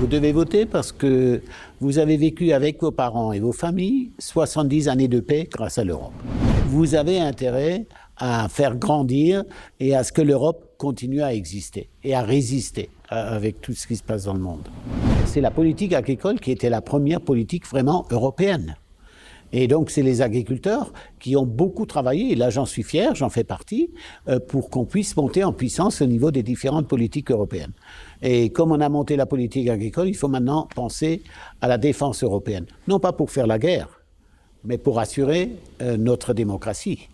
Vous devez voter parce que vous avez vécu avec vos parents et vos familles 70 années de paix grâce à l'Europe. Vous avez intérêt à faire grandir et à ce que l'Europe continue à exister et à résister avec tout ce qui se passe dans le monde. C'est la politique agricole qui était la première politique vraiment européenne. Et donc, c'est les agriculteurs qui ont beaucoup travaillé, et là j'en suis fier, j'en fais partie, pour qu'on puisse monter en puissance au niveau des différentes politiques européennes. Et comme on a monté la politique agricole, il faut maintenant penser à la défense européenne. Non pas pour faire la guerre, mais pour assurer notre démocratie.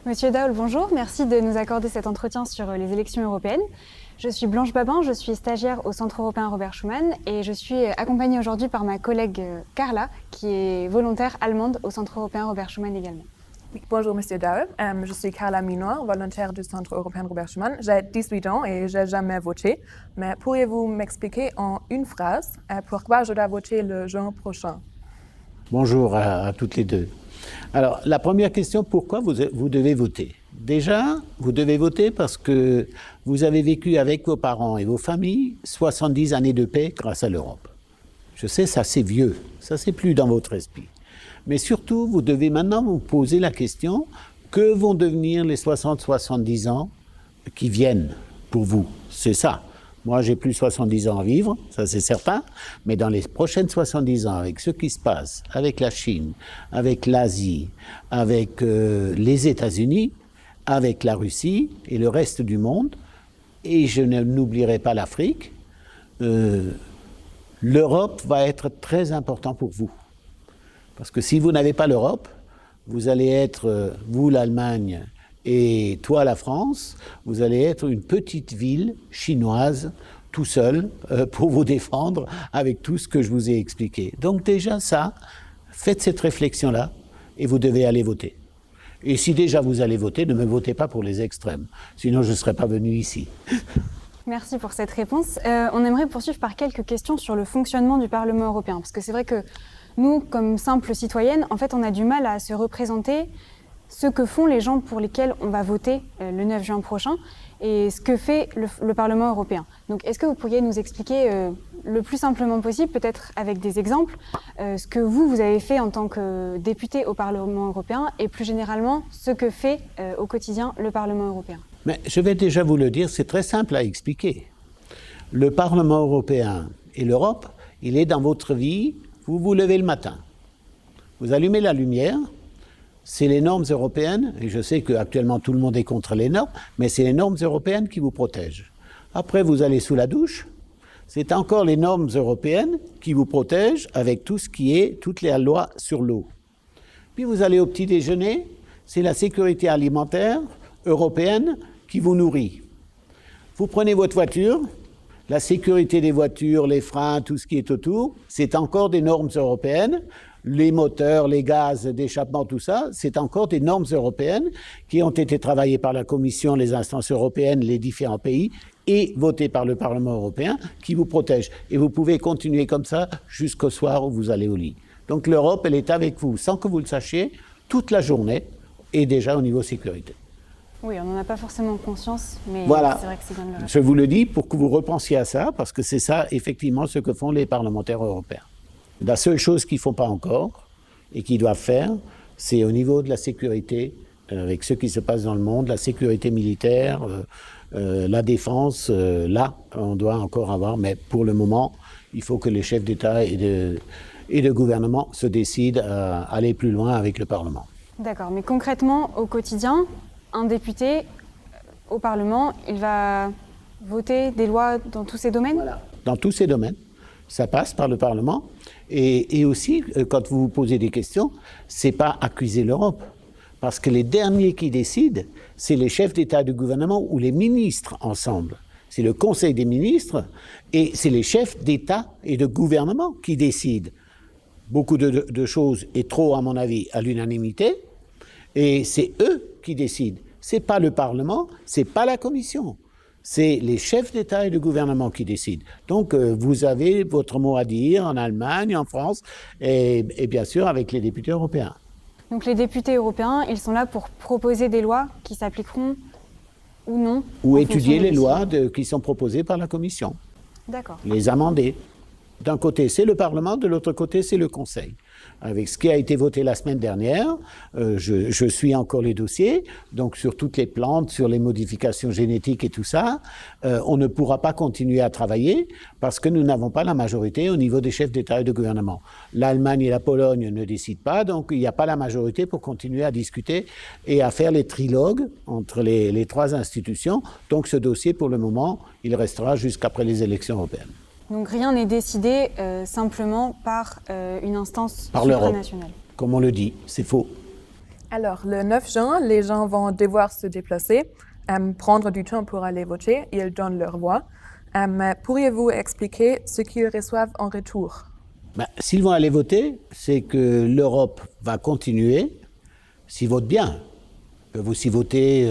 Monsieur Daul, bonjour. Merci de nous accorder cet entretien sur les élections européennes. Je suis Blanche Babin, je suis stagiaire au Centre européen Robert Schuman et je suis accompagnée aujourd'hui par ma collègue Carla, qui est volontaire allemande au Centre européen Robert Schuman également. Bonjour Monsieur Daul, je suis Carla Minor, volontaire du Centre européen Robert Schuman. J'ai 18 ans et je n'ai jamais voté, mais pourriez-vous m'expliquer en une phrase pourquoi je dois voter le juin prochain? Bonjour à toutes les deux. Alors, la première question, pourquoi vous devez voter? Déjà, vous devez voter parce que vous avez vécu avec vos parents et vos familles 70 années de paix grâce à l'Europe. Je sais, ça c'est vieux, ça c'est plus dans votre esprit. Mais surtout, vous devez maintenant vous poser la question, que vont devenir les 60-70 ans qui viennent pour vous? C'est ça. Moi, j'ai plus 70 ans à vivre, ça c'est certain, mais dans les prochaines 70 ans, avec ce qui se passe, avec la Chine, avec l'Asie, avec les États-Unis, avec la Russie et le reste du monde, et je n'oublierai pas l'Afrique, l'Europe va être très important pour vous. Parce que si vous n'avez pas l'Europe, vous allez être, vous l'Allemagne, et toi, la France, vous allez être une petite ville chinoise, tout seul, pour vous défendre avec tout ce que je vous ai expliqué. Donc déjà ça, faites cette réflexion-là et vous devez aller voter. Et si déjà vous allez voter, ne me votez pas pour les extrêmes, sinon je ne serais pas venu ici. Merci pour cette réponse. On aimerait poursuivre par quelques questions sur le fonctionnement du Parlement européen, parce que c'est vrai que nous, comme simples citoyennes, en fait, on a du mal à se représenter ce que font les gens pour lesquels on va voter le 9 juin prochain et ce que fait le Parlement européen. Donc, est-ce que vous pourriez nous expliquer le plus simplement possible, peut-être avec des exemples, ce que vous avez fait en tant que député au Parlement européen et plus généralement ce que fait au quotidien le Parlement européen? Mais je vais déjà vous le dire, c'est très simple à expliquer. Le Parlement européen et l'Europe, il est dans votre vie, vous vous levez le matin, vous allumez la lumière. C'est les normes européennes, et je sais qu'actuellement tout le monde est contre les normes, mais c'est les normes européennes qui vous protègent. Après, vous allez sous la douche, c'est encore les normes européennes qui vous protègent avec tout ce qui est, toutes les lois sur l'eau. Puis vous allez au petit déjeuner, c'est la sécurité alimentaire européenne qui vous nourrit. Vous prenez votre voiture, la sécurité des voitures, les freins, tout ce qui est autour, c'est encore des normes européennes. Les moteurs, les gaz d'échappement, tout ça, c'est encore des normes européennes qui ont été travaillées par la Commission, les instances européennes, les différents pays et votées par le Parlement européen qui vous protègent. Et vous pouvez continuer comme ça jusqu'au soir où vous allez au lit. Donc l'Europe, elle est avec vous sans que vous le sachiez toute la journée et déjà au niveau sécurité. Oui, on n'en a pas forcément conscience, mais voilà. C'est vrai que c'est bien le... Je vous le dis pour que vous repensiez à ça, parce que c'est ça effectivement ce que font les parlementaires européens. La seule chose qu'ils ne font pas encore et qu'ils doivent faire, c'est au niveau de la sécurité, avec ce qui se passe dans le monde, la sécurité militaire, la défense, là, on doit encore avoir, mais pour le moment, il faut que les chefs d'État et de gouvernement se décident à aller plus loin avec le Parlement. D'accord, mais concrètement, au quotidien, un député au Parlement, il va voter des lois dans tous ces domaines? Voilà, dans tous ces domaines. Ça passe par le Parlement. Et aussi, quand vous vous posez des questions, ce n'est pas accuser l'Europe. Parce que les derniers qui décident, c'est les chefs d'État et de gouvernement ou les ministres ensemble. C'est le Conseil des ministres et c'est les chefs d'État et de gouvernement qui décident. Beaucoup de choses, et trop à mon avis, à l'unanimité. Et c'est eux qui décident. Ce n'est pas le Parlement, ce n'est pas la Commission. C'est les chefs d'État et de gouvernement qui décident. Donc, vous avez votre mot à dire en Allemagne, en France, et bien sûr avec les députés européens. Donc les députés européens, ils sont là pour proposer des lois qui s'appliqueront ou non. Ou en étudier fonction les des lois qui sont proposées par la Commission, D'accord. les amender. D'un côté, c'est le Parlement, de l'autre côté, c'est le Conseil. Avec ce qui a été voté la semaine dernière, je suis encore les dossiers, donc sur toutes les plantes, sur les modifications génétiques et tout ça, on ne pourra pas continuer à travailler parce que nous n'avons pas la majorité au niveau des chefs d'État et de gouvernement. L'Allemagne et la Pologne ne décident pas, donc il n'y a pas la majorité pour continuer à discuter et à faire les trilogues entre les trois institutions. Donc ce dossier, pour le moment, il restera jusqu'après les élections européennes. Donc rien n'est décidé simplement par une instance Par l'Europe, supranationale. comme on le dit, c'est faux. Alors, le 9 juin, les gens vont devoir se déplacer, prendre du temps pour aller voter. Ils donnent leur voix. Pourriez-vous expliquer ce qu'ils reçoivent en retour? S'ils vont aller voter, c'est que l'Europe va continuer, s'ils votent bien. Ils peuvent aussi voter...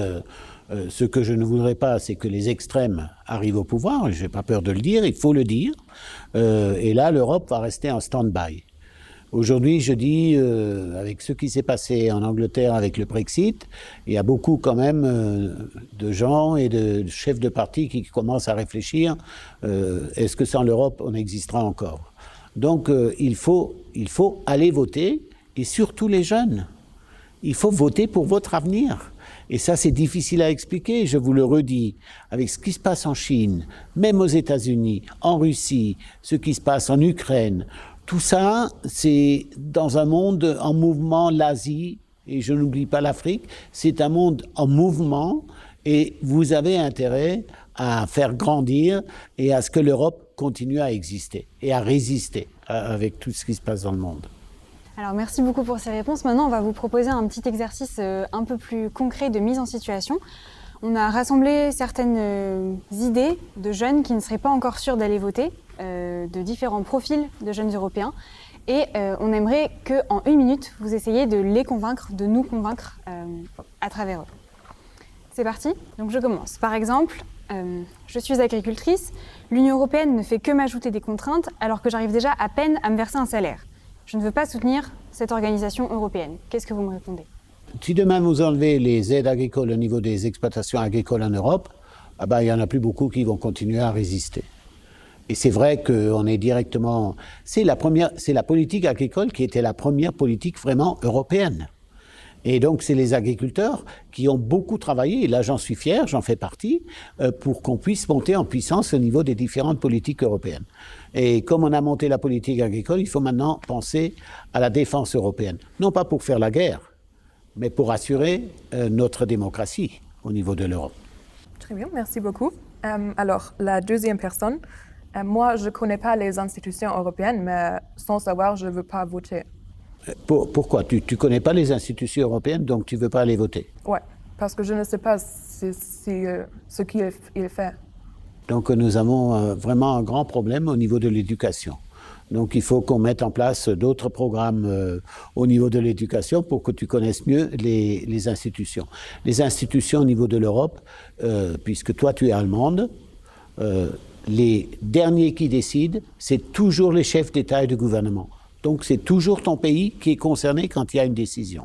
ce que je ne voudrais pas, c'est que les extrêmes arrivent au pouvoir, je n'ai pas peur de le dire, il faut le dire, et là, l'Europe va rester en stand-by. Aujourd'hui, je dis, avec ce qui s'est passé en Angleterre avec le Brexit, il y a beaucoup quand même de gens et de chefs de parti qui commencent à réfléchir, est-ce que sans l'Europe, on existera encore? Donc, il faut aller voter, et surtout les jeunes. Il faut voter pour votre avenir. Et ça, c'est difficile à expliquer, je vous le redis, avec ce qui se passe en Chine, même aux États-Unis, en Russie, ce qui se passe en Ukraine. Tout ça, c'est dans un monde en mouvement, l'Asie, et je n'oublie pas l'Afrique, c'est un monde en mouvement, et vous avez intérêt à faire grandir et à ce que l'Europe continue à exister et à résister avec tout ce qui se passe dans le monde. Alors merci beaucoup pour ces réponses. Maintenant, on va vous proposer un petit exercice un peu plus concret de mise en situation. On a rassemblé certaines idées de jeunes qui ne seraient pas encore sûrs d'aller voter, de différents profils de jeunes européens. Et on aimerait qu'en 1 minute, vous essayiez de les convaincre, de nous convaincre à travers eux. C'est parti. Donc je commence. Par exemple, je suis agricultrice. L'Union européenne ne fait que m'ajouter des contraintes alors que j'arrive déjà à peine à me verser un salaire. Je ne veux pas soutenir cette organisation européenne. Qu'est-ce que vous me répondez? Si demain vous enlevez les aides agricoles au niveau des exploitations agricoles en Europe, il n'y en a plus beaucoup qui vont continuer à résister. Et c'est vrai qu'on est directement... C'est la politique agricole qui était la première politique vraiment européenne. Et donc, c'est les agriculteurs qui ont beaucoup travaillé, et là j'en suis fier, j'en fais partie, pour qu'on puisse monter en puissance au niveau des différentes politiques européennes. Et comme on a monté la politique agricole, il faut maintenant penser à la défense européenne. Non pas pour faire la guerre, mais pour assurer notre démocratie au niveau de l'Europe. Très bien, merci beaucoup. Alors, la deuxième personne, moi je ne connais pas les institutions européennes, mais sans savoir, je ne veux pas voter. Pourquoi? Tu ne connais pas les institutions européennes, donc tu ne veux pas aller voter? Oui, parce que je ne sais pas ce qu'il fait. Donc nous avons vraiment un grand problème au niveau de l'éducation. Donc il faut qu'on mette en place d'autres programmes au niveau de l'éducation pour que tu connaisses mieux les institutions. Les institutions au niveau de l'Europe, puisque toi tu es allemande, les derniers qui décident, c'est toujours les chefs d'État et de gouvernement. Donc c'est toujours ton pays qui est concerné quand il y a une décision.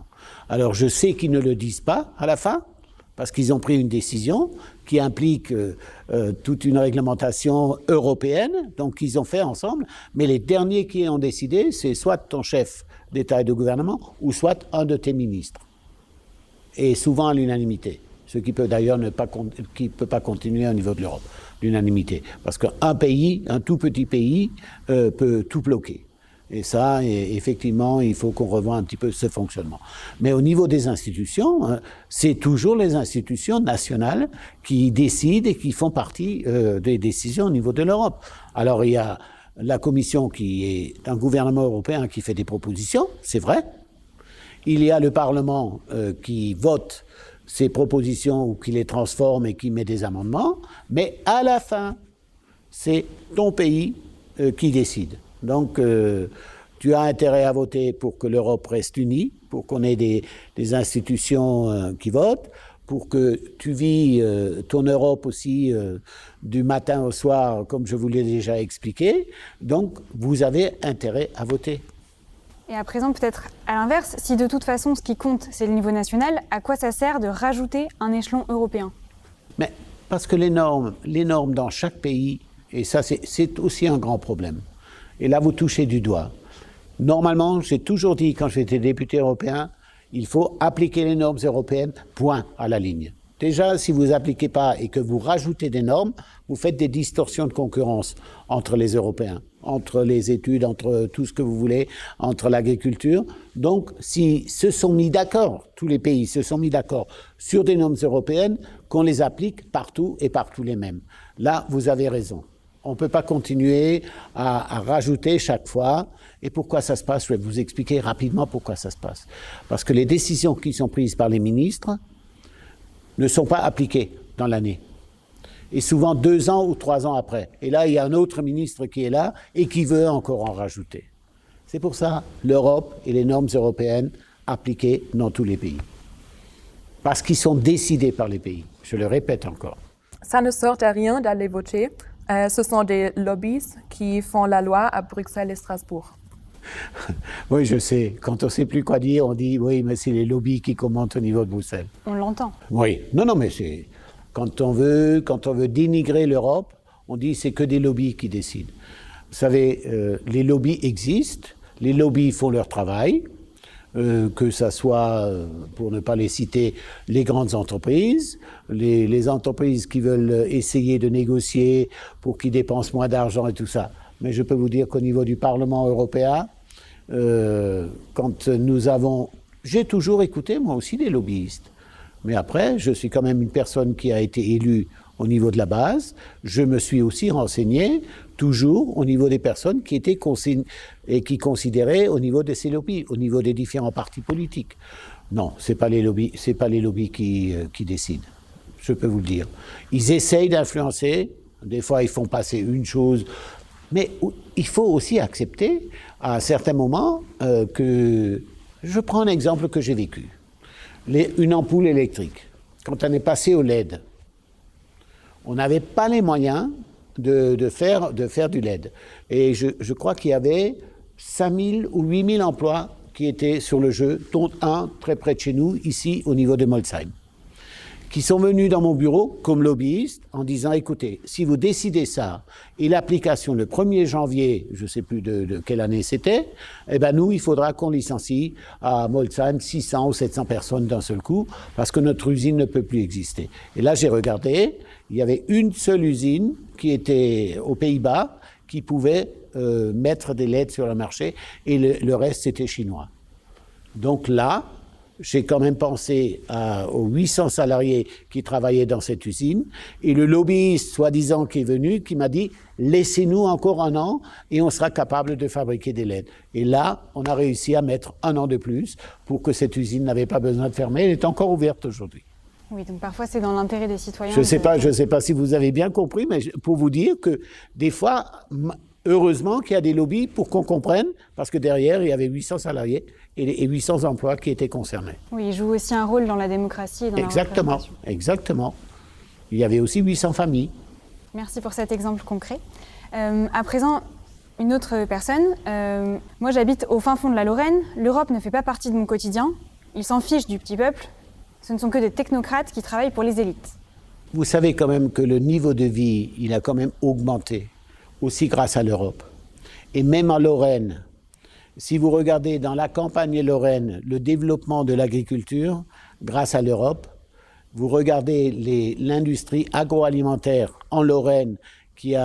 Alors je sais qu'ils ne le disent pas à la fin, parce qu'ils ont pris une décision qui implique toute une réglementation européenne, donc ils ont fait ensemble, mais les derniers qui ont décidé, c'est soit ton chef d'État et de gouvernement, ou soit un de tes ministres. Et souvent à l'unanimité, ce qui peut d'ailleurs ne pas continuer au niveau de l'Europe, l'unanimité. Parce qu'un pays, un tout petit pays, peut tout bloquer. Et ça, effectivement, il faut qu'on revoie un petit peu ce fonctionnement. Mais au niveau des institutions, c'est toujours les institutions nationales qui décident et qui font partie des décisions au niveau de l'Europe. Alors, il y a la Commission qui est un gouvernement européen qui fait des propositions, c'est vrai. Il y a le Parlement qui vote ces propositions ou qui les transforme et qui met des amendements. Mais à la fin, c'est ton pays qui décide. Donc, tu as intérêt à voter pour que l'Europe reste unie, pour qu'on ait des institutions qui votent, pour que tu vis ton Europe aussi du matin au soir, comme je vous l'ai déjà expliqué. Donc, vous avez intérêt à voter. Et à présent, peut-être à l'inverse, si de toute façon ce qui compte c'est le niveau national, à quoi ça sert de rajouter un échelon européen? Mais parce que les normes dans chaque pays, et ça c'est aussi un grand problème. Et là vous touchez du doigt. Normalement, j'ai toujours dit quand j'étais député européen, il faut appliquer les normes européennes, point, à la ligne. Déjà, si vous n'appliquez pas et que vous rajoutez des normes, vous faites des distorsions de concurrence entre les Européens, entre les études, entre tout ce que vous voulez, entre l'agriculture. Donc, s'ils se sont mis d'accord, tous les pays se sont mis d'accord sur des normes européennes, qu'on les applique partout et partout les mêmes. Là, vous avez raison. On ne peut pas continuer à rajouter chaque fois. Et pourquoi ça se passe? Je vais vous expliquer rapidement pourquoi ça se passe. Parce que les décisions qui sont prises par les ministres ne sont pas appliquées dans l'année. Et souvent 2 ans ou 3 ans après. Et là, il y a un autre ministre qui est là et qui veut encore en rajouter. C'est pour ça l'Europe et les normes européennes appliquées dans tous les pays. Parce qu'ils sont décidés par les pays. Je le répète encore. Ça ne sert à rien d'aller voter. Ce sont des lobbies qui font la loi à Bruxelles et Strasbourg. Oui, je sais. Quand on ne sait plus quoi dire, on dit oui, mais c'est les lobbies qui commentent au niveau de Bruxelles. On l'entend. Oui. Non, mais c'est quand on veut dénigrer l'Europe, on dit c'est que des lobbies qui décident. Vous savez, les lobbies existent, les lobbies font leur travail, que ça soit, pour ne pas les citer, les grandes entreprises, les entreprises qui veulent essayer de négocier pour qu'ils dépensent moins d'argent et tout ça. Mais je peux vous dire qu'au niveau du Parlement européen, j'ai toujours écouté moi aussi des lobbyistes. Mais après, je suis quand même une personne qui a été élue au niveau de la base. Je me suis aussi renseigné toujours au niveau des personnes qui étaient qui considéraient au niveau de ces lobbies, au niveau des différents partis politiques. Non, c'est pas les lobbies qui décident. Je peux vous le dire. Ils essayent d'influencer. Des fois, ils font passer une chose. Mais il faut aussi accepter, à un certain moment, que... Je prends un exemple que j'ai vécu. Une ampoule électrique. Quand on est passé au LED, on n'avait pas les moyens de faire du LED. Et je crois qu'il y avait 5 000 ou 8 000 emplois qui étaient sur le jeu, dont un très près de chez nous, ici, au niveau de Molsheim, qui sont venus dans mon bureau comme lobbyistes en disant, écoutez, si vous décidez ça, et l'application le 1er janvier, je ne sais plus de quelle année c'était, eh ben nous, il faudra qu'on licencie à Molsheim 600 ou 700 personnes d'un seul coup, parce que notre usine ne peut plus exister. Et là, j'ai regardé, il y avait une seule usine qui était aux Pays-Bas, qui pouvait mettre des LED sur le marché, et le reste, c'était chinois. Donc là, j'ai quand même pensé aux 800 salariés qui travaillaient dans cette usine, et le lobbyiste, soi-disant, qui est venu, qui m'a dit « Laissez-nous encore 1 an et on sera capable de fabriquer des LED ». Et là, on a réussi à mettre 1 an de plus pour que cette usine n'avait pas besoin de fermer. Elle est encore ouverte aujourd'hui. Oui, donc parfois c'est dans l'intérêt des citoyens. Je ne sais pas si vous avez bien compris, mais pour vous dire que des fois... Heureusement qu'il y a des lobbies pour qu'on comprenne, parce que derrière, il y avait 800 salariés et 800 emplois qui étaient concernés. Oui, ils jouent aussi un rôle dans la démocratie et dans exactement, la représentation. Exactement. Il y avait aussi 800 familles. Merci pour cet exemple concret. À présent, une autre personne. Moi, j'habite au fin fond de la Lorraine. L'Europe ne fait pas partie de mon quotidien. Ils s'en fichent du petit peuple. Ce ne sont que des technocrates qui travaillent pour les élites. Vous savez quand même que le niveau de vie, il a quand même augmenté. Aussi grâce à l'Europe. Et même en Lorraine, si vous regardez dans la campagne lorraine le développement de l'agriculture, grâce à l'Europe, vous regardez l'industrie agroalimentaire en Lorraine qui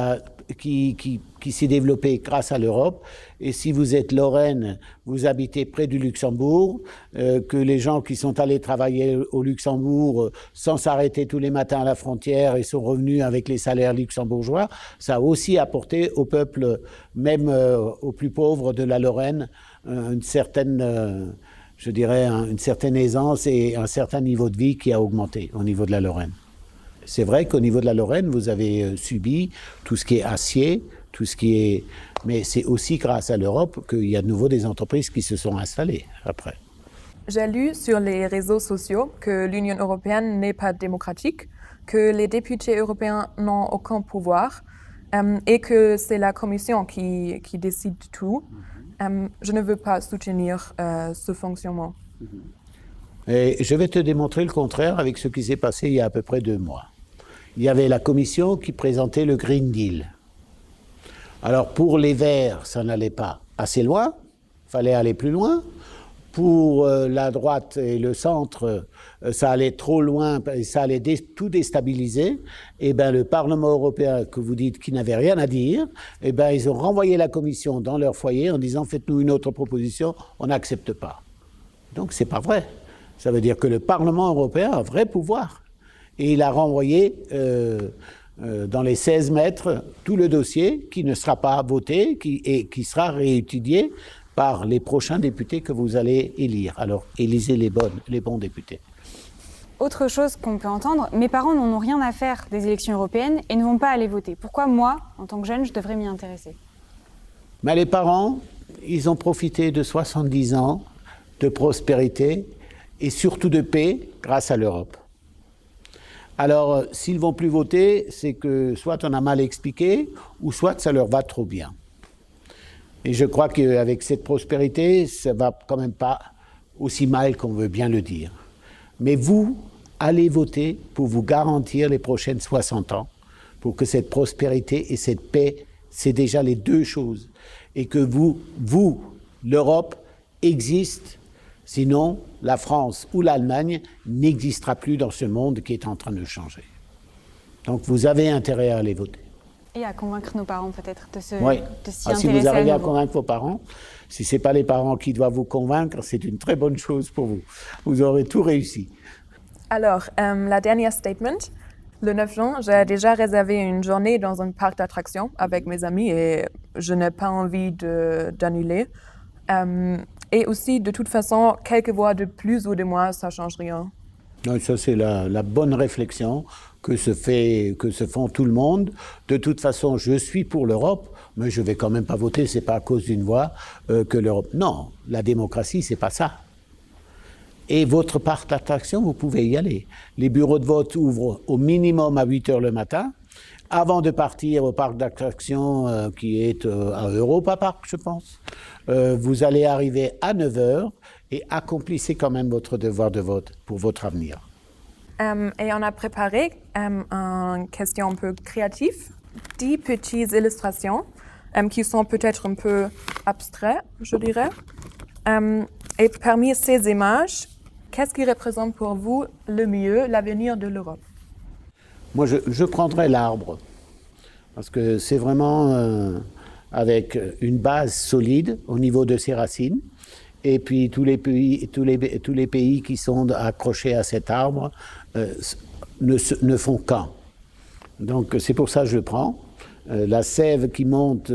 s'est développée grâce à l'Europe. Et si vous êtes Lorraine, vous habitez près du Luxembourg, que les gens qui sont allés travailler au Luxembourg sans s'arrêter tous les matins à la frontière et sont revenus avec les salaires luxembourgeois, ça a aussi apporté au peuple, même aux plus pauvres de la Lorraine, une certaine, je dirais, une certaine aisance et un certain niveau de vie qui a augmenté au niveau de la Lorraine. C'est vrai qu'au niveau de la Lorraine, vous avez subi tout ce qui est acier, tout ce qui est... Mais c'est aussi grâce à l'Europe qu'il y a de nouveau des entreprises qui se sont installées après. J'ai lu sur les réseaux sociaux que l'Union européenne n'est pas démocratique, que les députés européens n'ont aucun pouvoir et que c'est la Commission qui décide tout. je ne veux pas soutenir ce fonctionnement. Et je vais te démontrer le contraire avec ce qui s'est passé il y a à peu près 2 mois. Il y avait la commission qui présentait le Green Deal. Alors pour les Verts, ça n'allait pas assez loin, il fallait aller plus loin. Pour la droite et le centre, ça allait trop loin, ça allait tout déstabiliser. Et bien le Parlement européen, que vous dites qui n'avait rien à dire, et ben ils ont renvoyé la commission dans leur foyer en disant faites-nous une autre proposition, on n'accepte pas. Donc c'est pas vrai. Ça veut dire que le Parlement européen a un vrai pouvoir. Et il a renvoyé dans les 16 mètres tout le dossier qui ne sera pas voté et qui sera réétudié par les prochains députés que vous allez élire. Alors, élisez les bons députés. Autre chose qu'on peut entendre, mes parents n'en ont rien à faire des élections européennes et ne vont pas aller voter. Pourquoi moi, en tant que jeune, je devrais m'y intéresser? Mais les parents, ils ont profité de 70 ans de prospérité et surtout de paix grâce à l'Europe. Alors, s'ils ne vont plus voter, c'est que soit on a mal expliqué, ou soit ça leur va trop bien. Et je crois qu'avec cette prospérité, ça ne va quand même pas aussi mal qu'on veut bien le dire. Mais vous, allez voter pour vous garantir les prochaines 60 ans, pour que cette prospérité et cette paix, c'est déjà les 2 choses. Et que vous, l'Europe, existe. Sinon, la France ou l'Allemagne n'existera plus dans ce monde qui est en train de changer. Donc vous avez intérêt à aller voter. Et à convaincre nos parents peut-être de s'y intéresser. Si vous arrivez à convaincre vos parents, si ce n'est pas les parents qui doivent vous convaincre, c'est une très bonne chose pour vous. Vous aurez tout réussi. Alors, la dernière statement. Le 9 juin, j'ai déjà réservé une journée dans un parc d'attractions avec mes amis et je n'ai pas envie d'annuler. Et aussi, de toute façon, quelques voix de plus ou de moins, ça ne change rien. Non, ça, c'est la bonne réflexion que se font tout le monde. De toute façon, je suis pour l'Europe, mais je ne vais quand même pas voter, ce n'est pas à cause d'une voix que l'Europe... Non, la démocratie, ce n'est pas ça. Et votre parc d'attraction, vous pouvez y aller. Les bureaux de vote ouvrent au minimum à 8 h le matin. Avant de partir au parc d'attraction qui est à Europa Park, je pense, vous allez arriver à 9 h et accomplissez quand même votre devoir de vote pour votre avenir. Et on a préparé une question un peu créative, 10 petites illustrations qui sont peut-être un peu abstraites, je dirais. Et parmi ces images, qu'est-ce qui représente pour vous le mieux l'avenir de l'Europe? Moi, je prendrais l'arbre, parce que c'est vraiment avec une base solide au niveau de ses racines, et puis tous les pays qui sont accrochés à cet arbre ne font qu'un. Donc c'est pour ça que je le prends. La sève qui monte,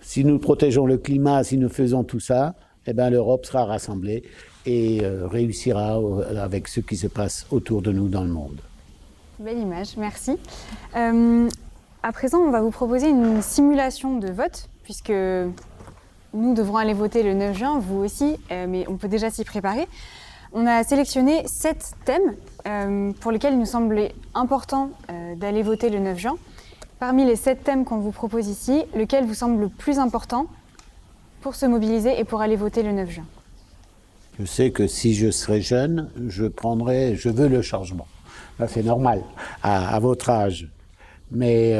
si nous protégeons le climat, si nous faisons tout ça, eh ben, l'Europe sera rassemblée et réussira avec ce qui se passe autour de nous dans le monde. Belle image, merci. À présent, on va vous proposer une simulation de vote, puisque nous devrons aller voter le 9 juin, vous aussi, mais on peut déjà s'y préparer. On a sélectionné 7 thèmes pour lesquels il nous semblait important d'aller voter le 9 juin. Parmi les 7 thèmes qu'on vous propose ici, lequel vous semble le plus important pour se mobiliser et pour aller voter le 9 juin? Je sais que si je serais jeune, je veux le changement. Là, c'est normal, à votre âge. Mais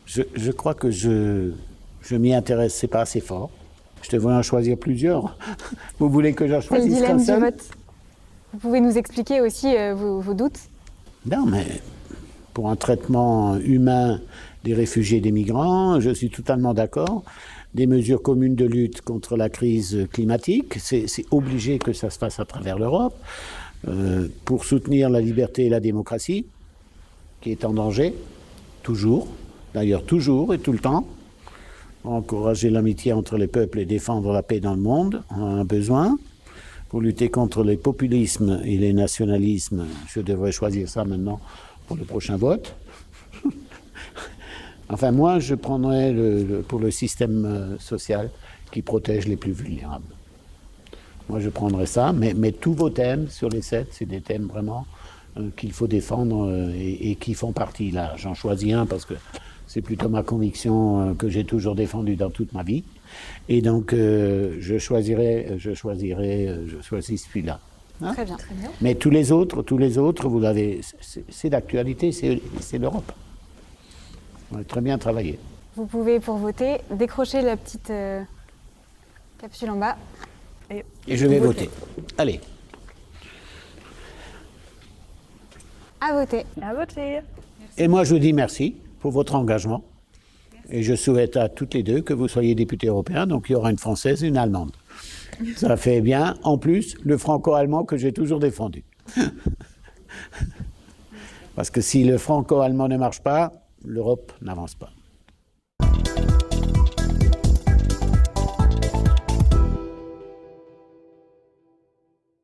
je crois que je m'y intéresse pas assez fort. Je devrais en choisir plusieurs. Vous voulez que j'en choisisse qu'un seul? C'est le dilemme du vote. Vous pouvez nous expliquer aussi vos doutes? Non, mais pour un traitement humain des réfugiés et des migrants, je suis totalement d'accord. Des mesures communes de lutte contre la crise climatique, c'est obligé que ça se fasse à travers l'Europe. Pour soutenir la liberté et la démocratie, qui est en danger, toujours, d'ailleurs toujours et tout le temps. Encourager l'amitié entre les peuples et défendre la paix dans le monde, on en a besoin. Pour lutter contre les populismes et les nationalismes, je devrais choisir ça maintenant pour le prochain vote. Enfin, moi, je prendrais pour le système social qui protège les plus vulnérables. Moi, je prendrais ça, mais tous vos thèmes sur les 7, c'est des thèmes vraiment qu'il faut défendre et qui font partie. Là, j'en choisis un parce que c'est plutôt ma conviction que j'ai toujours défendue dans toute ma vie. Et donc, je choisis celui-là. Hein? Très bien. Mais tous les autres, vous l'avez, c'est d'actualité, c'est l'Europe. On a très bien travaillé. Vous pouvez, pour voter, décrocher la petite capsule en bas. Et je vais voter. Allez. À voter. À voter. Et moi, je vous dis merci pour votre engagement. Et je souhaite à toutes les deux que vous soyez députés européens. Donc, il y aura une Française et une Allemande. Ça fait bien, en plus, le franco-allemand que j'ai toujours défendu. Parce que si le franco-allemand ne marche pas, l'Europe n'avance pas.